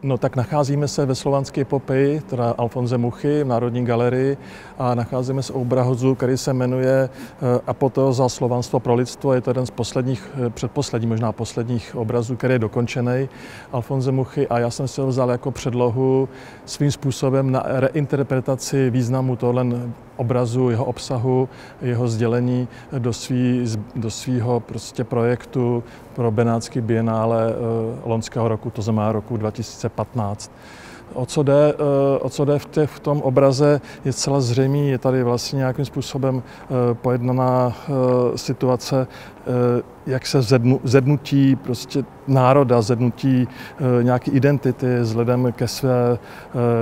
No tak nacházíme se ve Slovanské epopeji, teda Alfonse Muchy v Národní galerii a nacházíme se u obrazu, který se jmenuje Apoteóza slovanstvo pro lidstvo. Je to jeden z posledních, předposledních, možná posledních obrazů, který je dokončený Alfonse Muchy a já jsem si ho vzal jako předlohu svým způsobem na reinterpretaci významu tohle obrazu, jeho obsahu, jeho sdělení do svého prostě projektu pro Benátský bienále loňského roku, to znamená roku 2015. O co jde v tom obraze, je zcela zřejmý, je tady vlastně nějakým způsobem pojednaná situace, jak se zednutí prostě národa, zednutí nějaké identity vzhledem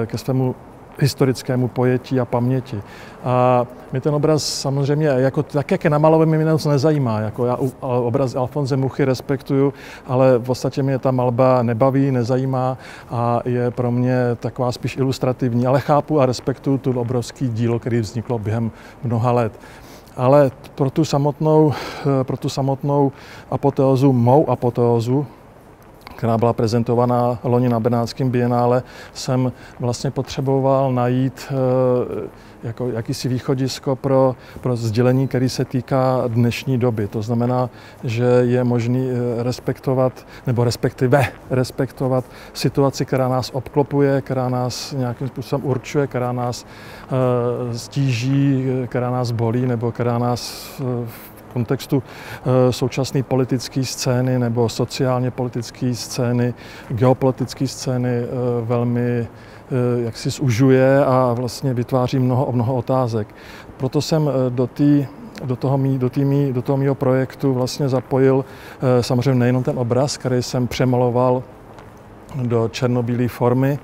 ke svému historickému pojetí a paměti. A mě ten obraz samozřejmě, jako, tak jak je namalovaný, mě moc nezajímá. Jako já obraz Alfonse Muchy respektuju, ale v podstatě mě ta malba nebaví, nezajímá a je pro mě taková spíš ilustrativní. Ale chápu a respektuju tu obrovský dílo, který vzniklo během mnoha let. Ale pro tu samotnou apoteózu, mou apoteózu, která byla prezentovaná loni na Benátském bienále, jsem vlastně potřeboval najít jako jakýsi východisko pro sdělení, který se týká dnešní doby. To znamená, že je možný respektovat, nebo respektovat situaci, která nás obklopuje, která nás nějakým způsobem určuje, která nás stíží, která nás bolí, nebo která nás v kontextu současné politické scény nebo sociálně politické scény, geopolitické scény velmi jaksi zužuje a vlastně vytváří mnoho otázek. Proto jsem do toho mýho projektu vlastně zapojil samozřejmě nejenom ten obraz, který jsem přemaloval do černobílé formy.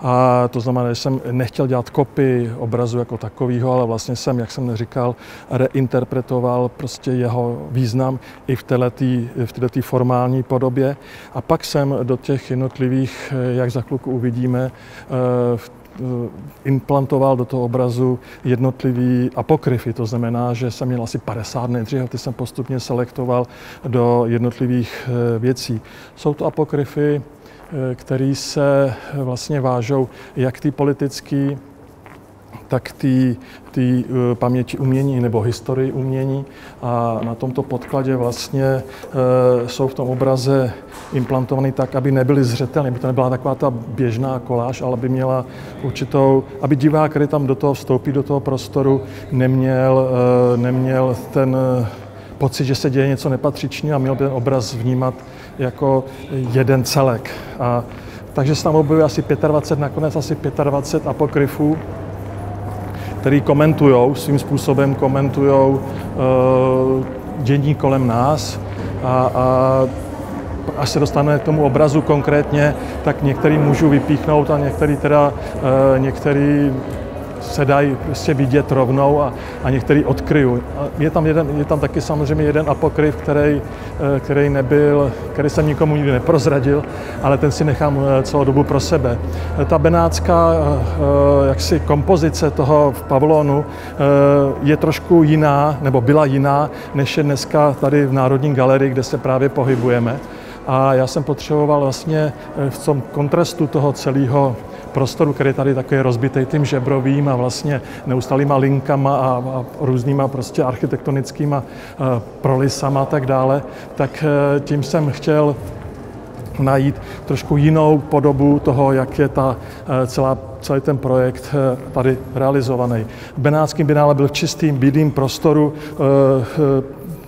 A to znamená, že jsem nechtěl dělat kopii obrazu jako takového, ale vlastně jsem, jak jsem říkal, reinterpretoval prostě jeho význam i v této formální podobě. A pak jsem do těch jednotlivých, jak za chvilku uvidíme, implantoval do toho obrazu jednotlivý apokryfy. To znamená, že jsem měl asi 50 nejdřív, ty jsem postupně selektoval do jednotlivých věcí. Jsou to apokryfy, který se vlastně vážou jak ty politický, tak ty paměti umění nebo historii umění. A na tomto podkladě vlastně jsou v tom obraze implantovaný tak, aby nebyly zřetelné, aby to nebyla taková ta běžná koláž, ale aby měla určitou, aby divák, který tam do toho vstoupí, do toho prostoru, neměl ten pocit, že se děje něco nepatřičného a měl by ten obraz vnímat jako jeden celek. Takže se tam objevuje asi 25 apokryfů, který svým způsobem komentujou dění kolem nás a až se dostaneme k tomu obrazu konkrétně, tak některý můžu vypíchnout a některý se dají prostě vidět rovnou a některý odkryju. Je tam taky samozřejmě jeden apokryf, který jsem nikomu nikdy neprozradil, ale ten si nechám celou dobu pro sebe. Ta benátská jaksi kompozice toho v pavilonu je trošku jiná, nebo byla jiná, než je dneska tady v Národní galerii, kde se právě pohybujeme. A já jsem potřeboval vlastně v tom kontrastu toho celého prostoru, který je tady takový rozbitý tím žebrovým a vlastně neustálýma linkama a různýma prostě architektonickýma prolisama a tak dále, tak tím jsem chtěl najít trošku jinou podobu toho, jak je celý ten projekt tady realizovaný. V Benátském bienále byl v čistým bílým prostoru.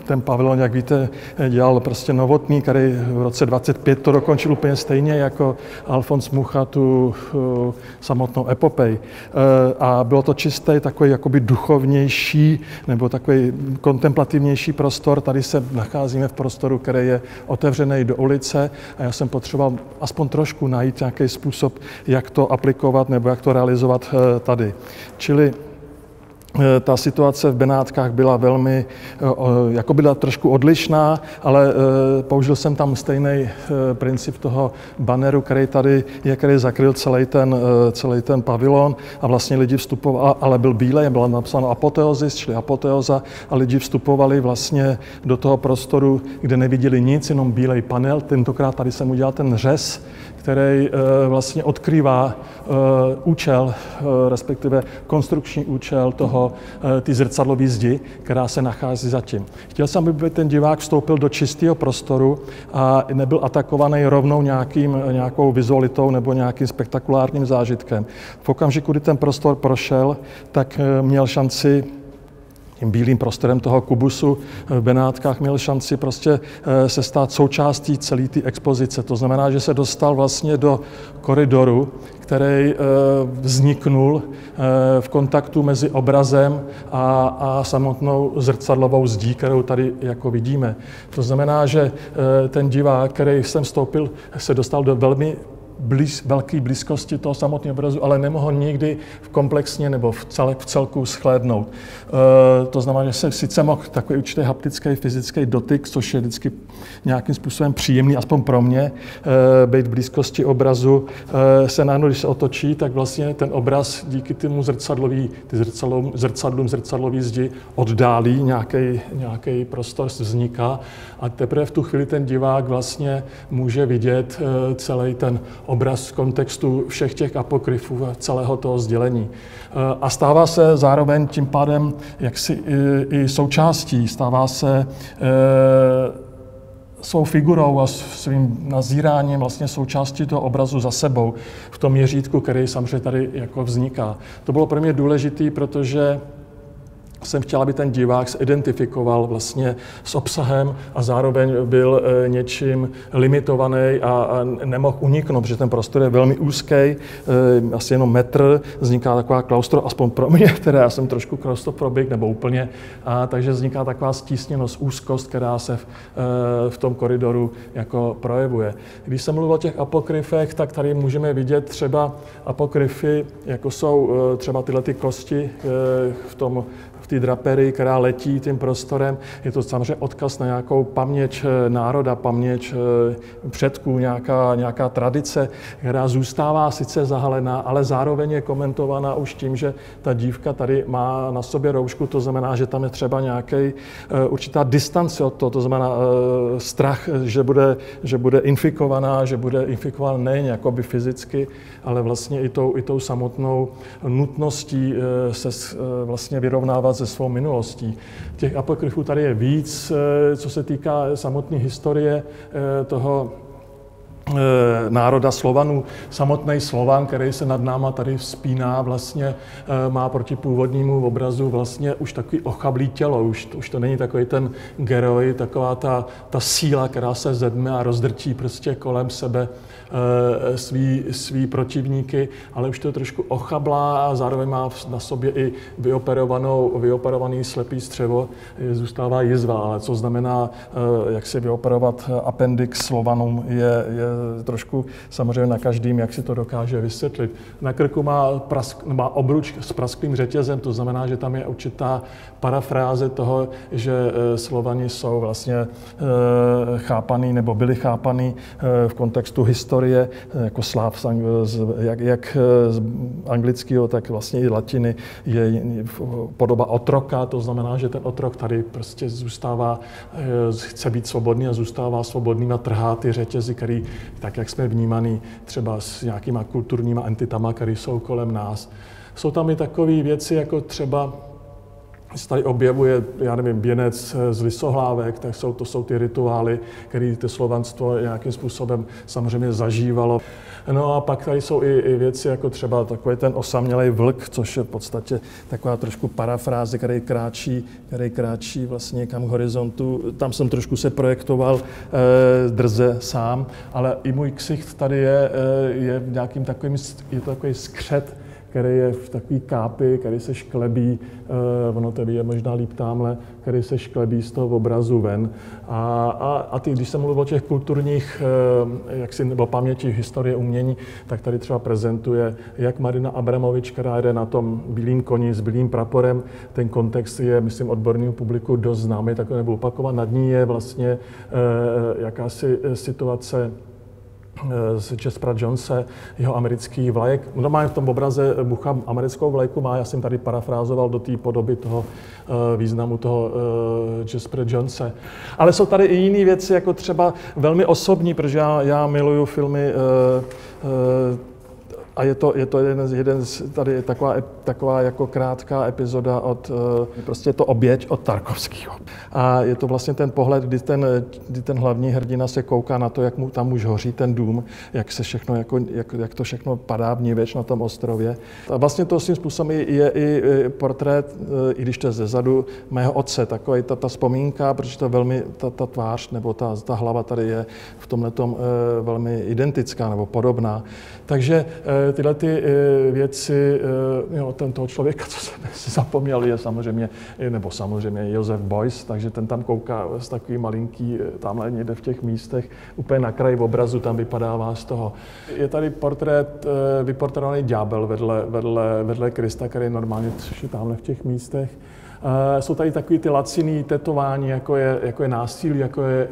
Ten pavilon, jak víte, dělal prostě Novotný, který v roce 25 to dokončil úplně stejně jako Alfons Mucha tu samotnou epopej. A bylo to čistý, takový jakoby duchovnější nebo takový kontemplativnější prostor. Tady se nacházíme v prostoru, který je otevřený do ulice a já jsem potřeboval aspoň trošku najít nějaký způsob, jak to aplikovat nebo jak to realizovat tady. Čili ta situace v Benátkách byla jako byla trošku odlišná, ale použil jsem tam stejný princip toho banneru, který zakryl celý ten pavilon a vlastně lidi vstupovali, ale byl bílej, bylo napsáno apoteozis, čili apoteóza a lidi vstupovali vlastně do toho prostoru, kde neviděli nic, jenom bílej panel. Tentokrát tady jsem udělal ten řez, který vlastně odkrývá účel, respektive konstrukční účel ty zrcadlové zdi, která se nachází zatím. Chtěl jsem, aby ten divák vstoupil do čistého prostoru a nebyl atakovaný rovnou nějakou vizualitou nebo nějakým spektakulárním zážitkem. V okamžiku, kdy ten prostor prošel, tak měl šanci tím bílým prostorem toho kubusu v Benátkách měl šanci prostě se stát součástí celé té expozice. To znamená, že se dostal vlastně do koridoru, který vzniknul v kontaktu mezi obrazem a samotnou zrcadlovou zdí, kterou tady jako vidíme. To znamená, že ten divák, který sem vstoupil, se dostal do velmi velké blízkosti toho samotného obrazu, ale nemohl nikdy komplexně nebo v celku shlédnout. To znamená, že se sice mohl takový určitý haptický, fyzický dotyk, což je vždycky nějakým způsobem příjemný, aspoň pro mě, být v blízkosti obrazu, se najednou, když se otočí, tak vlastně ten obraz díky tomu zrcadlům zrcadlový zdi oddálí, nějaký prostor vzniká a teprve v tu chvíli ten divák vlastně může vidět celý ten obraz v kontextu všech těch apokryfů a celého toho sdělení. A stává se zároveň tím pádem jaksi i součástí, stává se svou figurou a svým nazíráním vlastně součástí toho obrazu za sebou v tom měřítku, který samozřejmě tady jako vzniká. To bylo pro mě důležité, protože jsem chtěl, aby ten divák se identifikoval vlastně s obsahem a zároveň byl něčím limitovaný a nemohl uniknout, protože ten prostor je velmi úzký, asi jenom metr, vzniká taková aspoň pro mě, která já jsem trošku klaustrofobik, nebo úplně, takže vzniká taková stísněnost, úzkost, která se v tom koridoru jako projevuje. Když jsem mluvil o těch apokryfech, tak tady můžeme vidět třeba apokryfy, jako jsou třeba tyhle ty kosti v té draperii, která letí tím prostorem. Je to samozřejmě odkaz na nějakou paměť národa, paměť předků, nějaká tradice, která zůstává sice zahalená, ale zároveň je komentovaná už tím, že ta dívka tady má na sobě roušku, to znamená, že tam je třeba určitá distance od toho, to znamená strach, že bude infikovaná, nejen jakoby fyzicky, ale vlastně i tou samotnou nutností se vlastně vyrovnávat se svou minulostí. Těch apokryfů tady je víc, co se týká samotné historie toho národa Slovanů. Samotný Slovan, který se nad náma tady vzpíná, vlastně má proti původnímu obrazu vlastně už takový ochablý tělo. Už to není takový ten geroj, taková ta síla, která se zedme a rozdrtí prostě kolem sebe svý protivníky, ale už to je trošku ochablá a zároveň má na sobě i vyoperovaný slepý střevo, zůstává jizva, ale co znamená, jak si vyoperovat appendix Slovanům, je trošku samozřejmě na každým, jak si to dokáže vysvětlit. Na krku má obruč s prasklým řetězem, to znamená, že tam je určitá parafráze toho, že Slovani jsou vlastně chápaný nebo byli chápaný v kontextu historie jako sláv jak z anglického, tak vlastně i latiny je podoba otroka, to znamená, že ten otrok tady prostě zůstává, chce být svobodný a zůstává svobodný a trhá ty řetězy, který, tak jak jsme vnímaný třeba s nějakýma kulturníma entitama, které jsou kolem nás. Jsou tam i takové věci, jako třeba se tady objevuje, já nevím, věnec z lisohlávek, tak to jsou ty rituály, které to slovanstvo nějakým způsobem samozřejmě zažívalo. No a pak tady jsou i věci, jako třeba takový ten osamělej vlk, což je v podstatě taková trošku parafráze, který kráčí vlastně někam k horizontu. Tam jsem trošku se projektoval drze sám, ale i můj ksicht tady je nějakým takovým, je to takový skřet, který je v takový kápy, který se šklebí, ono to je možná líp tamhle, který se šklebí z toho obrazu ven. A když jsem mluvil o těch kulturních, nebo paměti historie umění, tak tady třeba prezentuje jak Marina Abramovič, která jde na tom bílým koni s bílým praporem. Ten kontext je, myslím, odbornému publiku dost známý, tak nebudu opakovat. Nad ní je vlastně jakási situace z Jaspera Jonese, jeho americký vlajek. Normálně v tom obraze Mucha americkou vlajku má, já jsem tady parafrázoval do té podoby toho významu toho Jaspera Jonese. Ale jsou tady i jiné věci, jako třeba velmi osobní, protože já miluju filmy a je to jeden tady je taková jako krátká epizoda prostě je to Oběť od Tarkovského. A je to vlastně ten pohled, kdy ten hlavní hrdina se kouká na to, jak mu tam už hoří ten dům, jak to všechno padá v níveč na tom ostrově. A vlastně to svým způsobem je i portrét, i když to je zezadu, mého otce, takový ta vzpomínka, protože to velmi, ta tvář nebo ta hlava tady je v tomhletom velmi identická nebo podobná. Takže tyhle ty věci, toho člověka, co jsem si zapomněl, je samozřejmě Josef Beuys, takže ten tam kouká z takový malinký, tamhle někde v těch místech, úplně na kraji obrazu, tam vypadává z toho. Je tady portrét, vyportrétovaný ďábel vedle Krista, který normálně je tamhle v těch místech. Jsou tady takový ty laciný tetování, jako je násilí,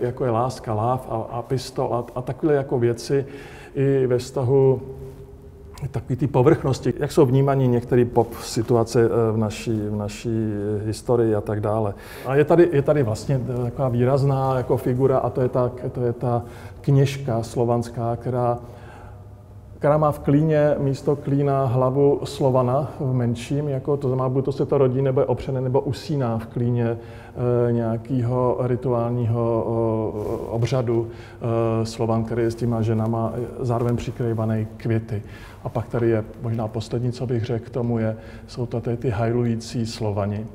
jako je láska, láv a pistol a takové jako věci i ve vztahu takový ty povrchnosti, jak jsou vnímaní některé pop situace v naší historii a tak dále. A je tady vlastně taková výrazná jako figura a to je ta kněžka slovanská, která má v klíně místo klína hlavu Slovana v menším, to znamená, buď to se to rodí, nebo je opřené, nebo usíná v klíně nějakého rituálního obřadu Slovan, který je s těma ženama zároveň přikrývaný květy. A pak tady je možná poslední, co bych řekl k tomu, jsou to ty hajlující Slovani.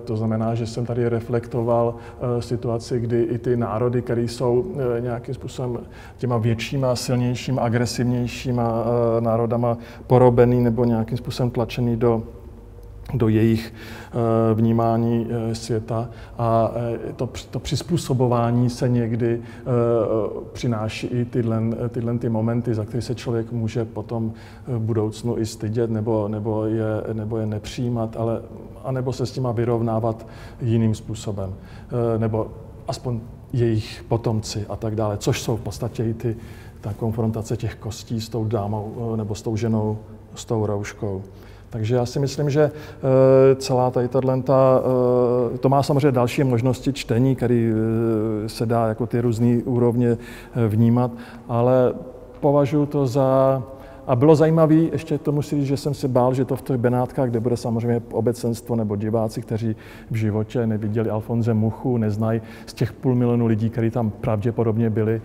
To znamená, že jsem tady reflektoval situaci, kdy i ty národy, které jsou nějakým způsobem těma většíma, silnějšíma, agresivnějšíma národama porobený nebo nějakým způsobem tlačený do jejich vnímání světa. A to přizpůsobování se někdy přináší i tyhle ty momenty, za které se člověk může potom v budoucnu i stydět nebo je nepřijímat, anebo se s těma vyrovnávat jiným způsobem. Nebo aspoň jejich potomci a tak dále, což jsou v podstatě i ta konfrontace těch kostí s tou dámou nebo s tou ženou, s tou rouškou. Takže já si myslím, že celá to má samozřejmě další možnosti čtení, které se dá jako ty různé úrovně vnímat, ale považuji to a bylo zajímavé, ještě to musím říct, že jsem si bál, že to v těch Benátkách, kde bude samozřejmě obecenstvo nebo diváci, kteří v životě neviděli Alfonse Muchu, neznají z těch 500 000 lidí, kteří tam pravděpodobně byli,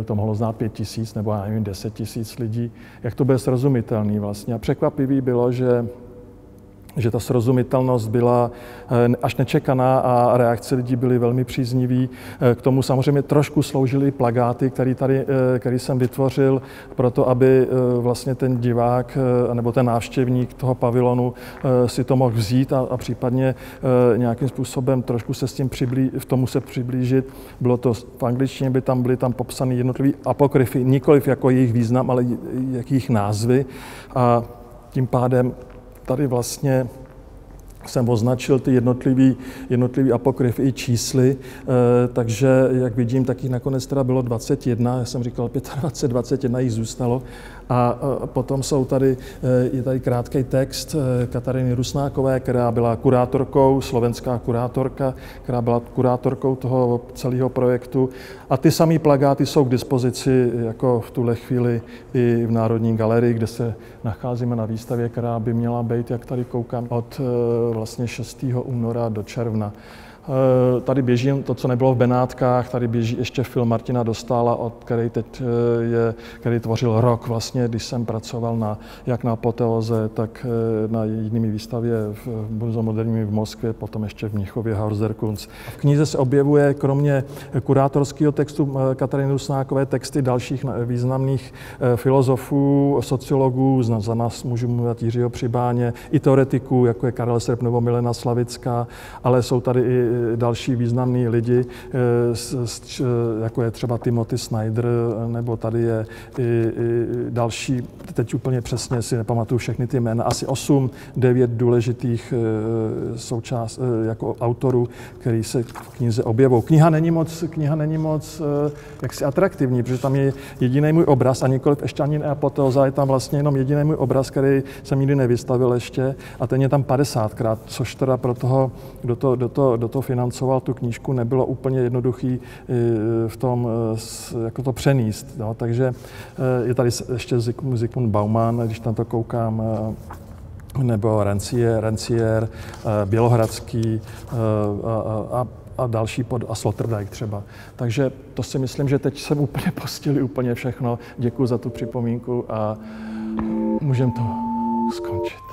to mohlo znát 5 000 nebo já nevím, 10 000 lidí, jak to bude srozumitelný vlastně. A překvapivý bylo, že ta srozumitelnost byla až nečekaná a reakce lidí byly velmi příznivý. K tomu samozřejmě trošku sloužily plakáty, který jsem vytvořil proto, aby vlastně ten divák nebo ten návštěvník toho pavilonu si to mohl vzít a případně nějakým způsobem trošku se s tím přiblížit. Bylo to v angličtině, byly tam popsané jednotlivé apokryfy, nikoliv jako jejich význam, ale jejich názvy. A tím pádem tady vlastně jsem označil ty jednotlivý apokryfy i čísly, takže jak vidím, tak jich nakonec teda bylo 21, já jsem říkal 25, 21 jich zůstalo. A potom je tady krátký text Katariny Rusnákové, která byla kurátorkou, slovenská kurátorka, která byla kurátorkou toho celého projektu. A ty samé plakáty jsou k dispozici jako v tuhle chvíli i v Národní galerii, kde se nacházíme na výstavě, která by měla být, jak tady koukám, od vlastně 6. února do června. Tady běží to, co nebylo v Benátkách, tady běží ještě film Martina Dostála, který tvořil rok vlastně, když jsem pracoval jak na Apoteóze, tak na jinými výstavě v Muzeu moderní v Moskvě, potom ještě v Mnichově Hausderkunst. V knize se objevuje kromě kurátorského textu Katariny Rusnákové texty dalších významných filozofů, sociologů, za nás můžu mluvit Jiřího Přibáně, i teoretiků, jako je Karel Srp nebo Milena Slavická, ale jsou tady i další významní lidi, jako je třeba Timothy Snyder, nebo tady je i další, teď úplně přesně si nepamatuju všechny ty jména, asi 8-9 důležitých jako autorů, který se v knize objevují. Kniha není moc jaksi atraktivní, protože tam je jediný můj obraz a nikoliv ještě ani apoteóza, je tam vlastně jenom jediný můj obraz, který jsem nikdy nevystavil ještě a ten je tam 50krát, což teda pro toho, kdo to financoval, tu knížku, nebylo úplně jednoduchý v tom, jako to přenést. No. Takže je tady ještě Zygmunt Bauman, když tam to koukám, nebo Rancière, Bělohradský a další a Sloterdijk třeba. Takže to si myslím, že teď jsem úplně postihli úplně všechno. Děkuji za tu připomínku a můžeme to skončit.